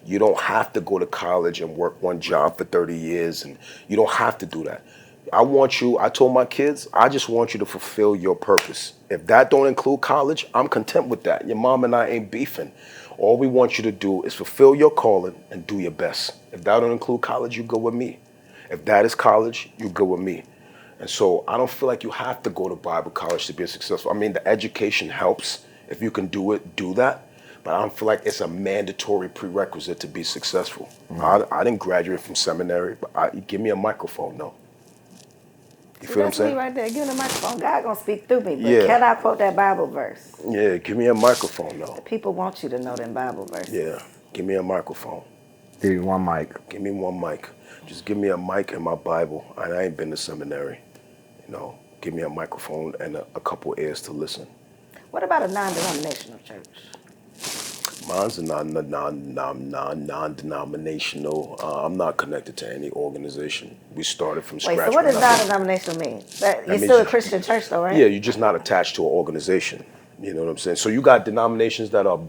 You don't have to go to college and work one job for 30 years, and you don't have to do that. I told my kids, I just want you to fulfill your purpose. If that don't include college, I'm content with that. Your mom and I ain't beefing. All we want you to do is fulfill your calling and do your best. If that don't include college, you go with me. If that is college, you go with me. And so I don't feel like you have to go to Bible college to be successful. I mean, the education helps. If you can do it, do that. But I don't feel like it's a mandatory prerequisite to be successful. I didn't graduate from seminary, but give me a microphone, no. You feel what I'm saying? Me right there. Give me the microphone. God gonna speak through me. But Yeah. can I quote that Bible verse? Yeah, give me a microphone, though. People want you to know them Bible verses. Yeah, give me a microphone. Give you one mic. Give me one mic. Just give me a mic and my Bible. I ain't been to seminary. You know, give me a microphone and a couple ears to listen. What about a non-denominational church? Mine's a non-denominational. I'm not connected to any organization. We started from scratch. Wait, so what does non-denominational mean? You're means still a Christian church though, right? Yeah, you're just not attached to an organization. You know what I'm saying? So you got denominations that are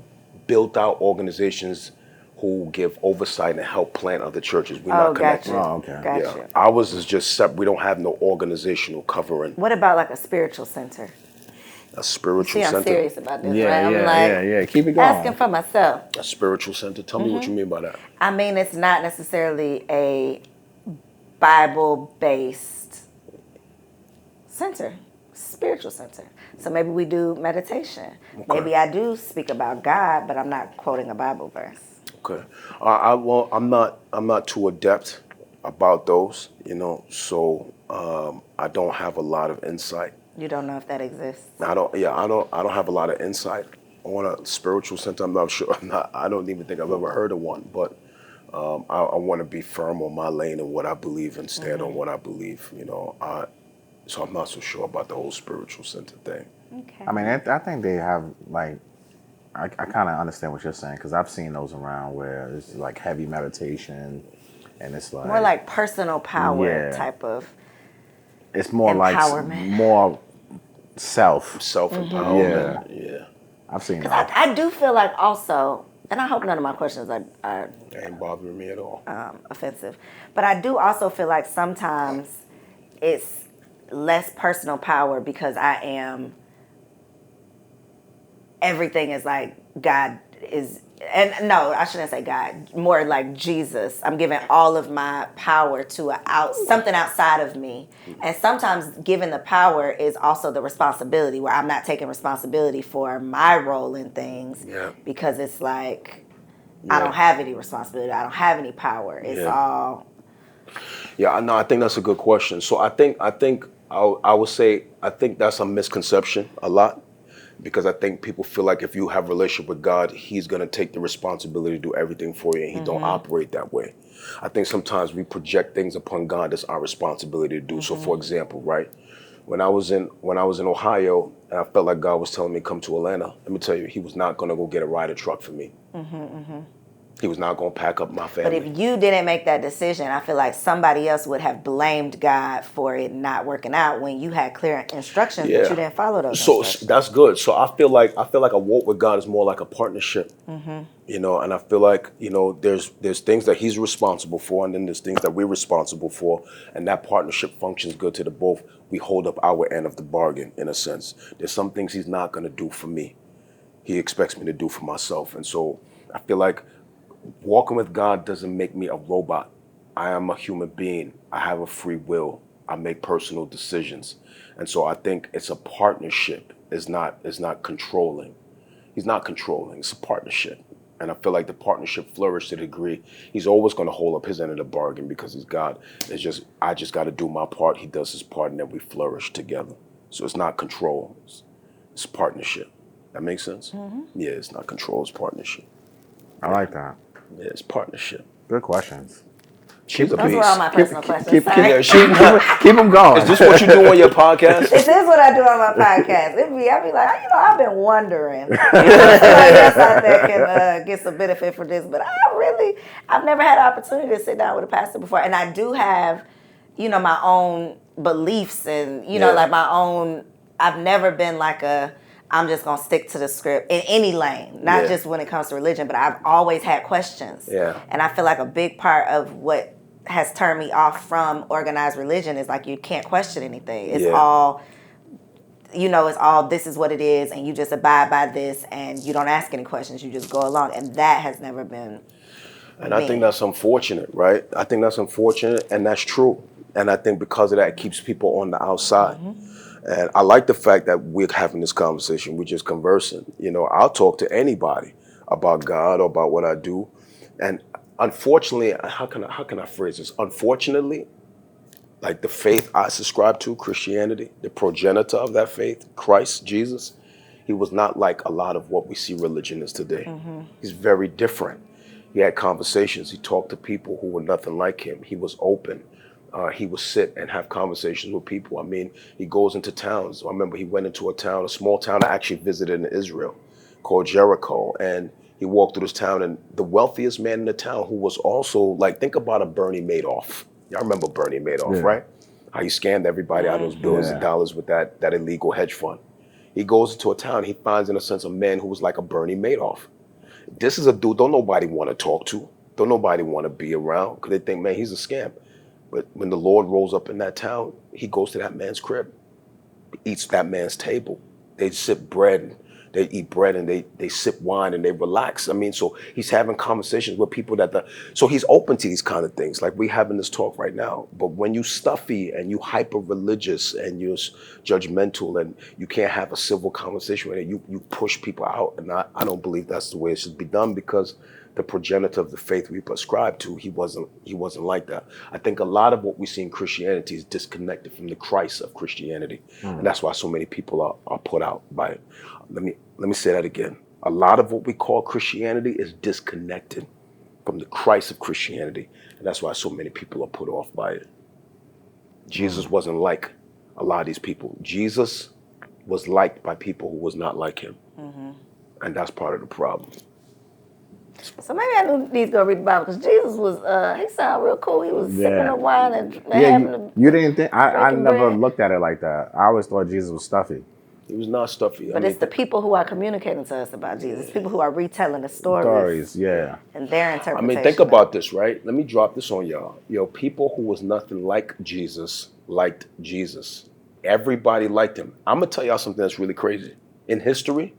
built out organizations who give oversight and help plant other churches. We're not connected. Oh, okay. Gotcha. Ours is just separate. We don't have no organizational covering. What about like a spiritual center? A spiritual See, I'm center. serious about this, Yeah, right? I'm yeah. Keep it going. asking for myself. A spiritual center. Tell me what you mean by that. I mean, it's not necessarily a Bible-based center, spiritual center. So maybe we do meditation. Okay. Maybe I do speak about God, but I'm not quoting a Bible verse. Okay. I'm not too adept about those, you know, so I don't have a lot of insight You don't know if that exists. I don't have a lot of insight on a spiritual center. I'm not sure. I don't even think I've ever heard of one. But I want to be firm on my lane and what I believe and stand on what I believe. So I'm not so sure about the whole spiritual center thing. Okay. I mean, I think they have like, I kind of understand what you're saying because I've seen those around where it's like heavy meditation, and it's like more like personal power Yeah. type of. it's more like Empowerment. more self. Self-empowerment. Yeah. I've seen Because that. I do feel like also, and I hope none of my questions are That ain't bothering me at all. offensive, but I do also feel like sometimes it's less personal power because everything is like God is, and no, I shouldn't say God, more like Jesus. I'm giving all of my power to something outside of me. And sometimes giving the power is also the responsibility where I'm not taking responsibility for my role in things because it's like, I don't have any responsibility. I don't have any power. It's all. Yeah, no, I think that's a good question. So I think I would say I think that's a misconception a lot. Because I think people feel like if you have a relationship with God, he's going to take the responsibility to do everything for you, and he don't operate that way. I think sometimes we project things upon God that's our responsibility to do. So for example, right, when I was in Ohio and I felt like God was telling me come to Atlanta, let me tell you, he was not going to go get a Ryder truck for me. He was not going to pack up my But family. if you didn't make that decision, I feel like somebody else would have blamed God for it not working out when you had clear instructions, but you didn't follow those instructions. That's good. So I feel like a walk with God is more like a partnership. And I feel like, there's things that he's responsible for, and then there's things that we're responsible for, and that partnership functions good to the both. We hold up our end of the bargain, in a sense. There's some things he's not going to do for me. He expects me to do for myself. And so I feel like walking with God doesn't make me a robot. I am a human being. I have a free will. I make personal decisions. And so I think it's a partnership. It's not controlling. He's not controlling. It's a partnership. And I feel like the partnership flourished to the degree he's always going to hold up his end of the bargain because he's God. I just got to do my part. He does his part, and then we flourish together. So it's not control. It's partnership. That makes sense? Yeah, it's not control. It's partnership. I like that. Yeah, it's partnership. Good questions. She's a Those beast. were all my personal questions. Sorry. Keep them going. Is this what you do on your podcast? This is what I do on my podcast. I be like, I've been wondering. Somebody else out there can get some benefit for this, but I've never had an opportunity to sit down with a pastor before. And I do have, my own beliefs and, like my own, I've never been like I'm just going to stick to the script in any lane, not just when it comes to religion, but I've always had questions. Yeah. And I feel like a big part of what has turned me off from organized religion is like you can't question anything. It's all, it's all this is what it is, and you just abide by this, and you don't ask any questions. You just go along, and that has never been. And I think that's unfortunate, right? I think that's unfortunate, and that's true. And I think because of that, it keeps people on the outside. And I like the fact that we're having this conversation. We're just conversing. I'll talk to anybody about God or about what I do. And unfortunately, how can I phrase this? Unfortunately, like the faith I subscribe to, Christianity, the progenitor of that faith, Christ, Jesus, he was not like a lot of what we see religion is today. He's very different. He had conversations. He talked to people who were nothing like him. He was open. He would sit and have conversations with people. I mean, he goes into towns. I remember he went into a small town I actually visited in Israel called Jericho. And he walked through this town, and the wealthiest man in the town, who was also like, think about a Bernie Madoff. Y'all remember Bernie Madoff, right? How he scammed everybody out of those billions of dollars with that illegal hedge fund. He goes into a town, he finds in a sense a man who was like a Bernie Madoff. This is a dude don't nobody want to talk to. Don't nobody want to be around because they think, man, he's a scam. But when the Lord rolls up in that town, he goes to that man's crib, eats that man's table. They sip bread, they eat bread, and they sip wine, and they relax. I mean, so he's having conversations with people so he's open to these kind of things, like we having this talk right now. But when you stuffy and you hyper religious and you're judgmental and you can't have a civil conversation with it, you push people out. And I don't believe that's the way it should be done, because the progenitor of the faith we prescribe to, he wasn't like that. I think a lot of what we see in Christianity is disconnected from the Christ of Christianity, and that's why so many people are put out by it. Let me say that again. A lot of what we call Christianity is disconnected from the Christ of Christianity, and that's why so many people are put off by it. Jesus wasn't like a lot of these people. Jesus was liked by people who was not like him, and that's part of the problem. So maybe I need to go read the Bible because Jesus was, he sounded real cool. He was sipping the wine and having the. You didn't think, I never bread. looked at it like that. I always thought Jesus was stuffy. He was not stuffy. But it's the people who are communicating to us about Jesus, people who are retelling the stories. Yeah. And their interpretation. I mean, think about this, right? Let me drop this on y'all. People who was nothing like Jesus liked Jesus. Everybody liked him. I'm going to tell y'all something that's really crazy. In history,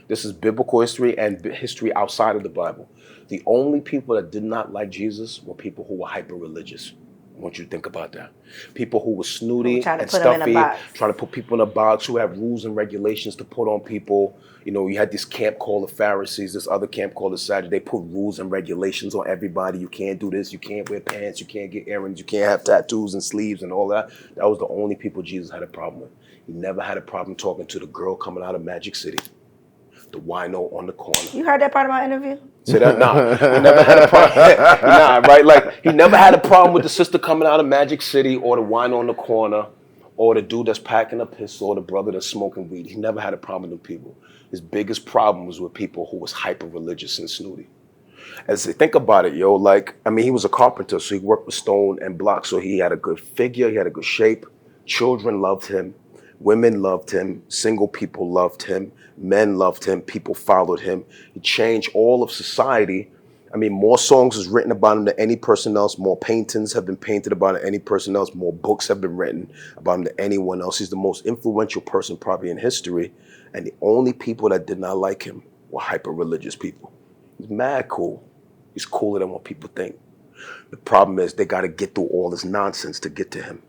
this is biblical history and history outside of the Bible. The only people that did not like Jesus were people who were hyper-religious. I want you to think about that. People who were snooty and stuffy, trying to put people in a box, who have rules and regulations to put on people. You had this camp called the Pharisees, this other camp called the Sadducees. They put rules and regulations on everybody. You can't do this. You can't wear pants. You can't get earrings. You can't have tattoos and sleeves and all that. That was the only people Jesus had a problem with. He never had a problem talking to the girl coming out of Magic City, the wino on the corner. You heard that part of my interview? Say that? Nah, he never had a problem. Nah, right? Like, he never had a problem with the sister coming out of Magic City or the wine on the corner or the dude that's packing a pistol or the brother that's smoking weed. He never had a problem with people. His biggest problem was with people who was hyper-religious and snooty. As think about it, he was a carpenter, so he worked with stone and blocks, so he had a good figure, he had a good shape. Children loved him. Women loved him. Single people loved him. Men loved him. People followed him. He changed all of society. I mean, more songs is written about him than any person else. More paintings have been painted about him than any person else. More books have been written about him than anyone else. He's the most influential person probably in history. And the only people that did not like him were hyper-religious people. He's mad cool. He's cooler than what people think. The problem is they got to get through all this nonsense to get to him.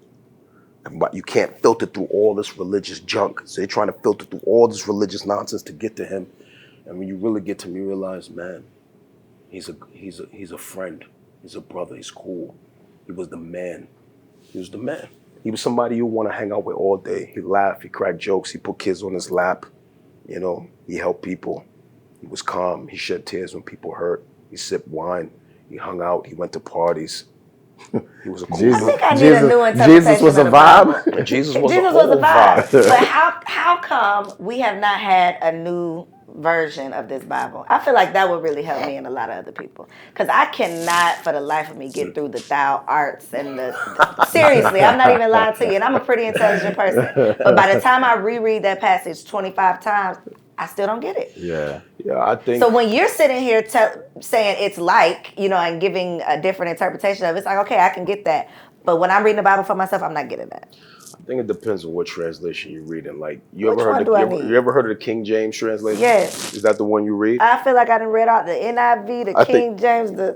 But you can't filter through all this religious junk. So they're trying to filter through all this religious nonsense to get to him. And when you really get to him, you realize, man, he's a friend. He's a brother. He's cool. He was the man. He was the man. He was somebody you want to hang out with all day. He laughed. He cracked jokes. He put kids on his lap. He helped people. He was calm. He shed tears when people hurt. He sipped wine. He hung out. He went to parties. He was a cool I think I need a new interpretation. Jesus was a vibe. Jesus was a vibe. But how come we have not had a new version of this Bible? I feel like that would really help me and a lot of other people. Because I cannot, for the life of me, get through the thou arts and seriously, I'm not even lying to you. And I'm a pretty intelligent person. But by the time I reread that passage 25 times, I still don't get it. Yeah. Yeah, I think. So when you're sitting here saying it's like, and giving a different interpretation of it, it's like, okay, I can get that. But when I'm reading the Bible for myself, I'm not getting that. I think it depends on what translation you're reading. Like, Which one do I need? you ever heard of the King James translation? Yes. Is that the one you read? I feel like I done read out the NIV, the King James, the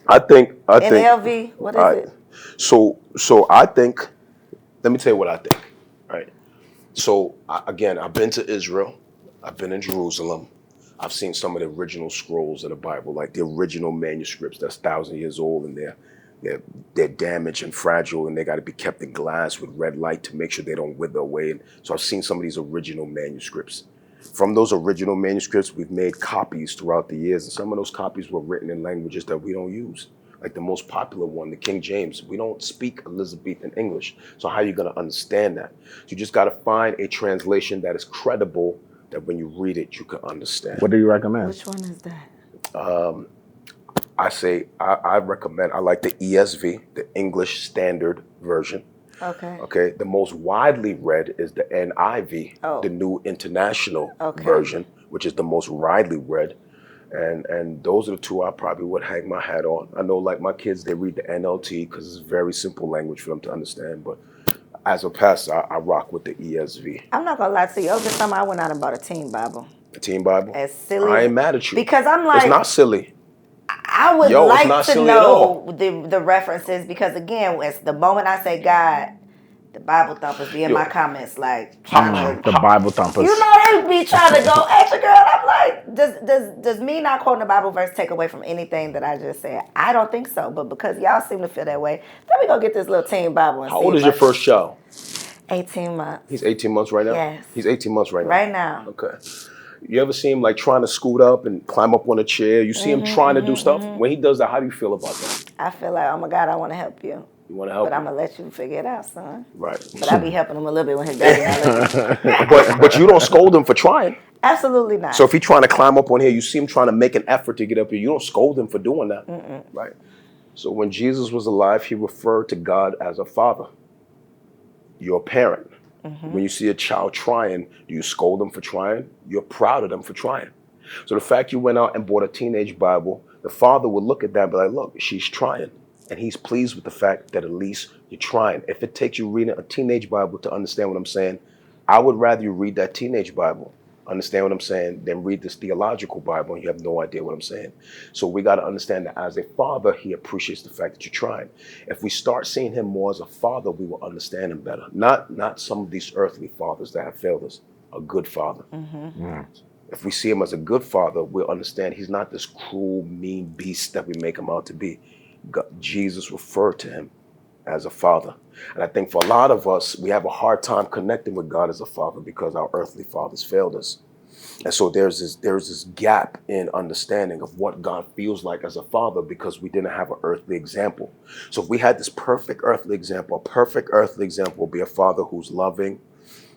NLV. What is it? So I think, let me tell you what I think, right? So, again, I've been to Israel. I've been in Jerusalem. I've seen some of the original scrolls of the Bible, like the original manuscripts that's 1,000 years old, and they're damaged and fragile, and they got to be kept in glass with red light to make sure they don't wither away. And so I've seen some of these original manuscripts. From those original manuscripts, we've made copies throughout the years, and some of those copies were written in languages that we don't use. Like the most popular one, the King James, we don't speak Elizabethan English. So how are you going to understand that? You just got to find a translation that is credible, that when you read it, you can understand. What do you recommend? Which one is that? I recommend, I like the ESV, the English Standard Version. Okay. The most widely read is the NIV, the New International Version, which is the most widely read. And those are the two I probably would hang my hat on. I know, like, my kids, they read the NLT because it's very simple language for them to understand. But as a pastor, I rock with the ESV. I'm not going to lie to you. Over the summer, I went out and bought a teen Bible. A teen Bible? As silly. I ain't mad at you. Because I'm like. It's not silly. I would like to know the references because, again, it's the moment I say God, The Bible thumpers be in Yo. my comments like trying The to. Bible thumpers. You know they be trying to go extra, girl. I'm like, does me not quoting the Bible verse take away from anything that I just said? I don't think so. But because y'all seem to feel that way, let me go get this little teen Bible and How see old if is your first child? 18 months. He's 18 months right now? Yes. He's 18 months right now? Right now. Okay. You ever see him like trying to scoot up and climb up on a chair? You see him trying to do stuff? When he does that, how do you feel about that? I feel like, oh my God, I want to help you. You want to help But I'm him? going to let you figure it out, son. Right. But I be helping him a little bit when his daddy not looking. But you don't scold him for trying. Absolutely not. So if he's trying to climb up on here, you see him trying to make an effort to get up here, you don't scold him for doing that. Right. So when Jesus was alive, he referred to God as a father. You're a parent. When you see a child trying, do you scold them for trying? You're proud of them for trying. So the fact you went out and bought a teenage Bible, the father would look at that and be like, look, she's trying. And he's pleased with the fact that at least you're trying. If it takes you reading a teenage Bible to understand what I'm saying, I would rather you read that teenage Bible, understand what I'm saying, than read this theological Bible and you have no idea what I'm saying. So we got to understand that as a father, he appreciates the fact that you're trying. If we start seeing him more as a father, we will understand him better. Not some of these earthly fathers that have failed us. A good father. If we see him as a good father, we'll understand he's not this cruel, mean beast that we make him out to be. Jesus referred to him as a father. And I think for a lot of us, we have a hard time connecting with God as a father because our earthly fathers failed us. And so there's this gap in understanding of what God feels like as a father because we didn't have an earthly example. So if we had this perfect earthly example, a perfect earthly example would be a father who's loving,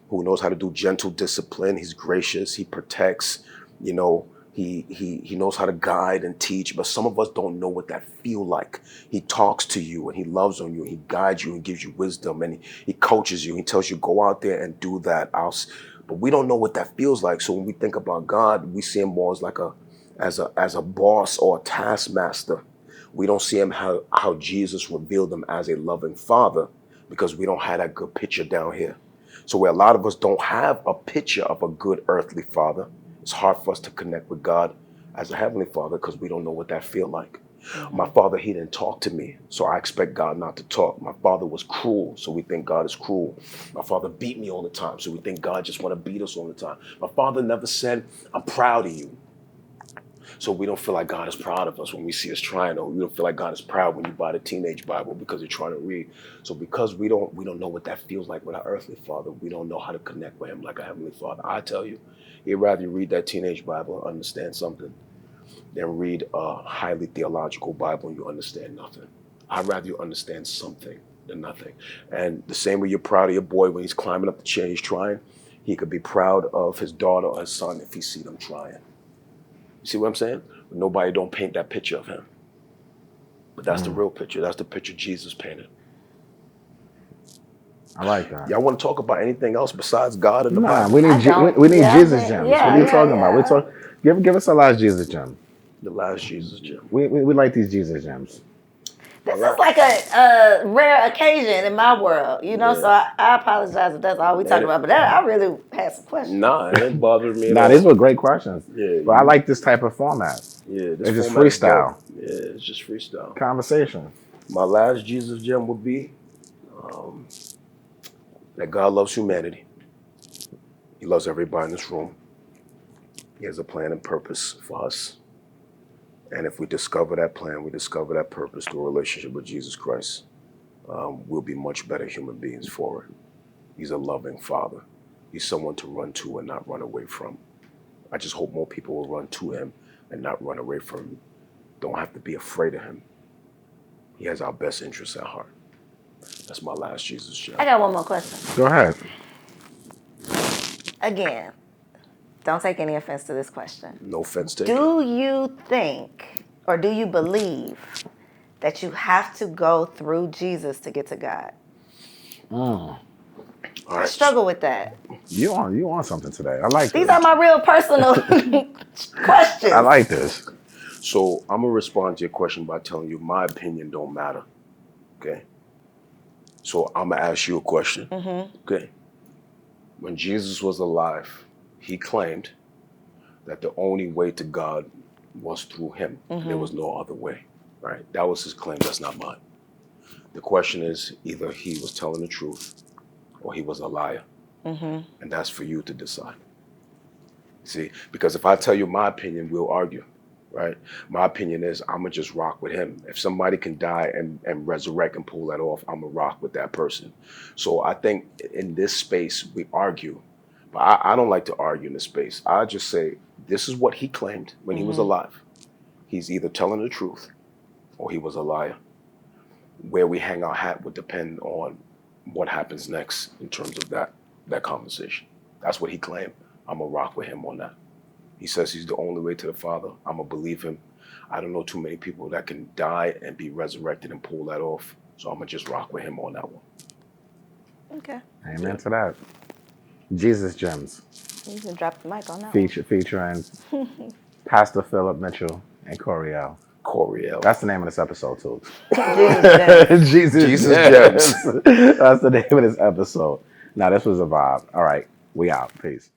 who knows how to do gentle discipline. He's gracious. He protects, you know, he knows how to guide and teach, but some of us don't know what that feel like. He talks to you and he loves on you and he guides you and gives you wisdom and he coaches you. He tells you, go out there and do that. But we don't know what that feels like. So when we think about God, we see him more as like as a boss or a taskmaster. We don't see him how Jesus revealed him as a loving father because we don't have that good picture down here. So where a lot of us don't have a picture of a good earthly father, it's hard for us to connect with God as a heavenly father because we don't know what that feel like. My father, he didn't talk to me, so I expect God not to talk. My father was cruel, so we think God is cruel. My father beat me all the time, so we think God just want to beat us all the time. My father never said, I'm proud of you. So we don't feel like God is proud of us when we see us trying, or we don't feel like God is proud when you buy the teenage Bible because you're trying to read. So because we don't know what that feels like with our earthly father, we don't know how to connect with him like a heavenly father. I tell you, he'd rather you read that teenage Bible and understand something than read a highly theological Bible and you understand nothing. I'd rather you understand something than nothing. And the same way you're proud of your boy when he's climbing up the chair, he's trying, he could be proud of his daughter or his son if he see them trying. You see what I'm saying? Nobody don't paint that picture of him. But that's the real picture. That's the picture Jesus painted. I like that. Y'all want to talk about anything else besides God and the Nah, Bible? we need Jesus gems. Yeah, What are you talking yeah. about? Give us a last Jesus gem. The last Jesus gem. We like these Jesus gems. This is like a rare occasion in my world, you know, Yeah. so I apologize if that's all we talking about, but I really had some questions. Nah, it didn't bother me at Nah, all. these were great questions. Yeah, But I like this type of format. Yeah, this It's just format is freestyle. dope. Yeah, it's just freestyle. Conversation. My last Jesus gem would be that God loves humanity. He loves everybody in this room. He has a plan and purpose for us. And if we discover that plan, we discover that purpose through a relationship with Jesus Christ, we'll be much better human beings for it. He's a loving father. He's someone to run to and not run away from. I just hope more people will run to him and not run away from him. Don't have to be afraid of him. He has our best interests at heart. That's my last Jesus gem. I got one more question. Go ahead. Again, don't take any offense to this question. No offense taken. Do you think, or do you believe that you have to go through Jesus to get to God? All I right. struggle with that. You on something today. I like These this. are my real personal questions. I like this. So I'm going to respond to your question by telling you my opinion don't matter. Okay? So I'm going to ask you a question. Okay? When Jesus was alive, he claimed that the only way to God was through him. There was no other way, right? That was his claim. That's not mine. The question is, either he was telling the truth or he was a liar. And that's for you to decide. See, because if I tell you my opinion, we'll argue, right? My opinion is I'm gonna just rock with him. If somebody can die and resurrect and pull that off, I'm gonna rock with that person. So I think in this space we argue, but I don't like to argue in this space. I just say this is what he claimed when he was alive. He's either telling the truth or he was a liar. Where we hang our hat would depend on what happens next in terms of that conversation. That's what he claimed. I'm gonna rock with him on that. He says he's the only way to the Father. I'm gonna believe him. I don't know too many people that can die and be resurrected and pull that off. So I'm gonna just rock with him on that one. Okay. Amen to that. Jesus Gems. You can drop the mic on that Featuring Pastor Phillip Mitchell and Koereyelle. Koereyelle. That's the name of this episode too. one. Jesus Gems. That's the name of this episode. Now this was a vibe. All right, we out. Peace.